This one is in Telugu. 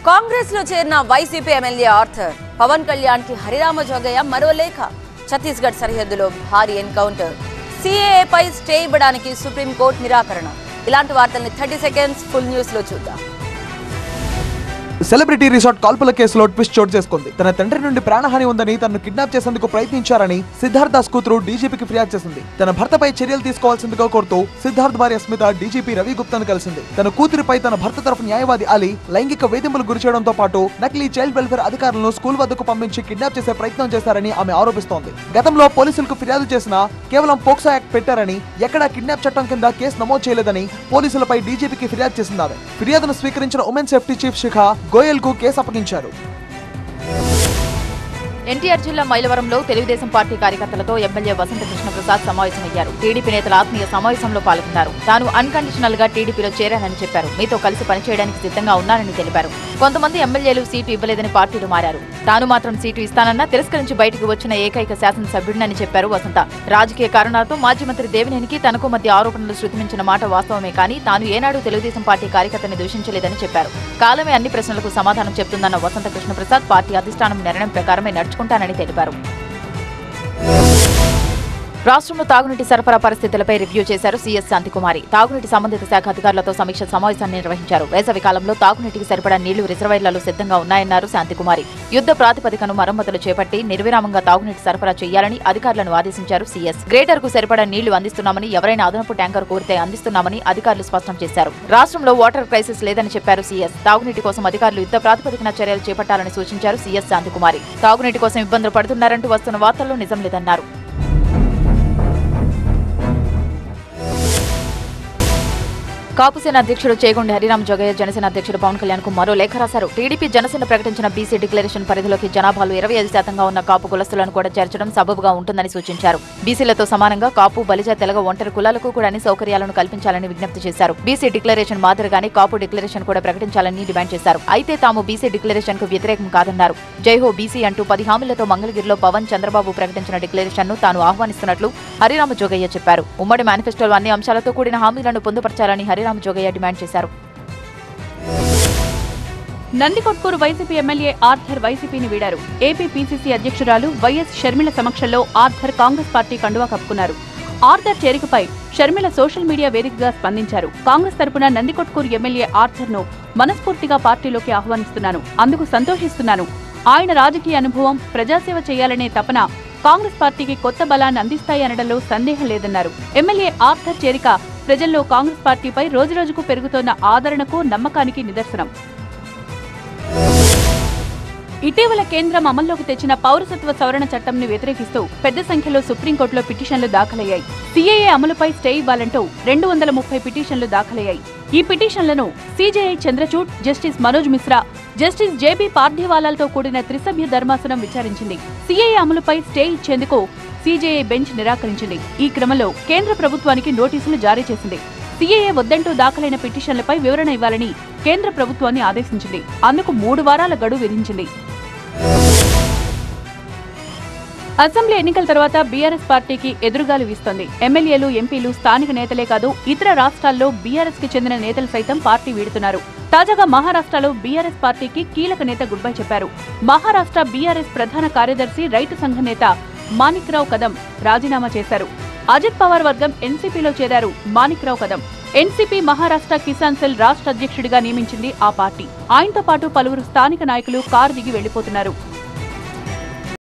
కాంగ్రెస్ లో చేరిన వైసీపీ ఎమ్మెల్యే ఆర్థర్ పవన్ కళ్యాణ్ కి హరిరామ జోగయ్య మరో లేఖ. ఛత్తీస్గఢ్ సరిహద్దులో భారీ ఎన్కౌంటర్. సిఏఏ పై స్టే ఇవ్వడానికి సుప్రీంకోర్టు నిరాకరణ. ఇలాంటి వార్తల్ని 30 సెకండ్స్ ఫుల్ న్యూస్ లో చూద్దాం. సెలబ్రిటీ రిసార్ట్ కాల్పుల కేసులో ట్విస్ట్ చోటు చేసుకుంది. తన తండ్రి నుండి ప్రాణహాని ఉందని తనను కిడ్నాప్ చేసేందుకు ప్రయత్నించారని సిద్ధార్థ్ దాస్ కూతురు డీజీపీకి ఫిర్యాదు చేసింది. తన భర్తపై చర్యలు తీసుకోవాల్సిందిగా కోరుతూ సిద్ధార్థ్ భార్య స్మిత డీజీపీ రవి గుప్తాను కలిసింది. తన కూతురిపై తన భర్త తరఫు న్యాయవాది అలీ లైంగిక వేధింపులు గురి చేయడంతో పాటు నకిలీ చైల్డ్ వెల్ఫేర్ అధికారులను స్కూల్ వద్దకు పంపించి కిడ్నాప్ చేసే ప్రయత్నం చేశారని ఆమె ఆరోపిస్తోంది. గతంలో పోలీసులకు ఫిర్యాదు చేసినా కేవలం పోక్సో యాక్ట్ పెట్టారని, ఎక్కడా కిడ్నాప్ చట్టం కింద కేసు నమోదు చేయలేదని పోలీసులపై డీజీపీకి ఫిర్యాదు చేసింది. ఆమె ఫిర్యాదును స్వీకరించిన ఉమెన్ సేఫ్టీ చీఫ్ శిఖా గోయల్ కు కేసు అప్పగించారు. ఎన్టీఆర్ జిల్లా మైలవరంలో తెలుగుదేశం పార్టీ కార్యకర్తలతో ఎమ్మెల్యే వసంత కృష్ణప్రసాద్ సమావేశమయ్యారు. టీడీపీ నేతల ఆత్మీయ సమావేశంలో పాల్గొన్నారు. తాను అన్కండిషనల్ గా టీడీపీలో చేరానని చెప్పారు. మీతో కలిసి పనిచేయడానికి సిద్ధంగా ఉన్నానని తెలిపారు. కొంతమంది ఎమ్మెల్యేలు సీటు ఇవ్వలేదని పార్టీలు మారారు. తాను మాత్రం సీటు ఇస్తానన్నా తిరస్కరించి బయటకు వచ్చిన ఏకైక శాసనసభ్యుడినని చెప్పారు వసంత. రాజకీయ కారణాలతో మాజీ మంత్రి దేవినేనికి తనకు మధ్య ఆరోపణలు శృతిమించిన మాట వాస్తవమే కానీ తాను ఏనాడు తెలుగుదేశం పార్టీ కార్యకర్తని దూషించలేదని చెప్పారు. కాలమే అన్ని ప్రశ్నలకు సమాధానం చెప్తుందన్న వసంత కృష్ణప్రసాద్ పార్టీ అధిష్టానం నిర్ణయం ప్రకారమే నడుచుకుంటానని తెలిపారు. రాష్ట్రంలో తాగునీటి సరఫరా పరిస్థితులపై రివ్యూ చేశారు సీఎస్ శాంతికుమారి. తాగునీటి సంబంధిత శాఖ అధికారులతో సమీక్ష సమావేశాన్ని నిర్వహించారు. వేసవి కాలంలో తాగునీటికి సరిపడా నీళ్లు రిజర్వాయర్లలో సిద్ధంగా ఉన్నాయన్నారు శాంతికుమారి. యుద్ధ ప్రాతిపదికను మరమ్మతులు చేపట్టి నిర్విరామంగా తాగునీటి సరఫరా చేయాలని అధికారులను ఆదేశించారు సీఎస్. గ్రేటర్ కు సరిపడా నీళ్లు అందిస్తున్నామని, ఎవరైనా అదనపు ట్యాంకర్ కోరితే అందిస్తున్నామని అధికారులు స్పష్టం చేశారు. రాష్ట్రంలో వాటర్ క్రైసిస్ లేదని చెప్పారు సీఎస్. తాగునీటి కోసం అధికారులు యుద్ధ ప్రాతిపదికన చర్యలు చేపట్టాలని సూచించారు సీఎస్ శాంతికుమారి. తాగునీటి కోసం ఇబ్బందులు పడుతున్నారంటూ వస్తున్న వార్తల్లో నిజం లేదన్నారు. కాపుసేన అధ్యక్షుడు చేగొండి హరిరామ జోగయ్య జనసేన అధ్యక్షుడు పవన్ కళ్యాణ్ కు మరో లేఖ రాశారు. టీడీపీ జనసేన ప్రకటించిన బీసీ డిక్లరేషన్ పరిధిలోకి జనాభాలో 25% ఉన్న కాపు కులస్తులను కూడా చేర్చడం సబబుగా ఉంటుందని సూచించారు. బీసీలతో సమానంగా కాపు, బలిజ, తెలగ, ఒంటరి కులాలకు కూడా అన్ని సౌకర్యాలను కల్పించాలని విజ్ఞప్తి చేశారు. బీసీ డిక్లరేషన్ మాదిరిగానే కాపు డిక్లరేషన్ కూడా ప్రకటించాలని డిమాండ్ చేశారు. అయితే తాము బీసీ డిక్లరేషన్ కు వ్యతిరేకం కాదన్నారు. జైహో బీసీ అంటూ 10 హామీలతో మంగళగిరిలో పవన్, చంద్రబాబు ప్రకటించిన డిక్లరేషన్ ను తాను ఆహ్వానిస్తున్నట్లు హరిరామ జోగయ్య చెప్పారు. ఉమ్మడి మేనిఫెస్టోలో అన్ని అంశాలతో కూడిన హామీలను పొందుపరచాలని హరిరామ జోగయ్య డిమాండ్ చేశారు. నందికొట్కూరు వైసీపీ ఎమ్మెల్యే ఆర్థర్ వైసీపీని వీడారు. ఏపీ పీసీసీ అధ్యక్షురాలు వైఎస్ షర్మిల సమక్షంలో ఆర్థర్ కాంగ్రెస్ పార్టీ కండువా కప్పుకున్నారు. ఆర్థర్ చేరికపై షర్మిల సోషల్ మీడియా వేదికగా స్పందించారు. కాంగ్రెస్ తరపున నందికొట్కూరు ఎమ్మెల్యే ఆర్థర్ ను మనస్ఫూర్తిగా పార్టీలోకి ఆహ్వానిస్తున్నాను. అందుకు సంతోషిస్తున్నాను. ఆయన రాజకీయ అనుభవం, ప్రజాసేవ చేయాలనే తపన కాంగ్రెస్ పార్టీకి కొత్త బలాన్ని అందిస్తాయి అనడంలో సందేహం లేదన్నారు. ఎమ్మెల్యే ఆర్థర్ చేరిక ప్రజల్లో కాంగ్రెస్ పార్టీపై రోజురోజుకు పెరుగుతోన్న ఆదరణకు, నమ్మకానికి నిదర్శనం. ఇటీవల కేంద్రం అమల్లోకి తెచ్చిన పౌరసత్వ సవరణ చట్టంను వ్యతిరేకిస్తూ పెద్ద సంఖ్యలో సుప్రీంకోర్టులో పిటిషన్లు దాఖలయ్యాయి. సీఏఏ అమలుపై స్టే ఇవ్వాలంటూ 230 పిటిషన్లు దాఖలయ్యాయి. ఈ పిటిషన్లను CJI Chandrachud, justice Manoj Mishra, justice J పార్థివాలాలతో కూడిన త్రిసభ్య ధర్మాసనం విచారించింది. సీఏఏ అమలుపై స్టే ఇచ్చేందుకు సీజేఐ బెంచ్ నిరాకరించింది. ఈ క్రమంలో కేంద్ర ప్రభుత్వానికి నోటీసులు జారీ చేసింది. సీఏఏ వద్దంటూ దాఖలైన పిటిషన్లపై వివరణ ఇవ్వాలని కేంద్ర ప్రభుత్వాన్ని ఆదేశించింది. అందుకు 3 వారాల గడువు విధించింది. అసెంబ్లీ ఎన్నికల తర్వాత బీఆర్ఎస్ పార్టీకి ఎదురుగాలి వీస్తోంది. ఎమ్మెల్యేలు, ఎంపీలు, స్థానిక నేతలే కాదు ఇతర రాష్ట్రాల్లో బీఆర్ఎస్ కి చెందిన నేతలు సైతం పార్టీ వీడుతున్నారు. తాజాగా మహారాష్ట్రలో బీఆర్ఎస్ పార్టీకి కీలక నేత గుడ్ బై చెప్పారు. మహారాష్ట్ర బీఆర్ఎస్ ప్రధాన కార్యదర్శి, రైతు సంఘ నేత మాణిక్రావు కదం రాజీనామా చేశారు. అజిత్ పవార్ వర్గం ఎన్సీపీలో చేరారు మాణిక్రావు కదం. ఎన్సీపీ మహారాష్ట్ర కిసాన్ సెల్ రాష్ట్ర అధ్యక్షుడిగా నియమించింది ఆ పార్టీ. ఆయనతో పాటు పలువురు స్థానిక నాయకులు కారు దిగి వెళ్లిపోతున్నారు.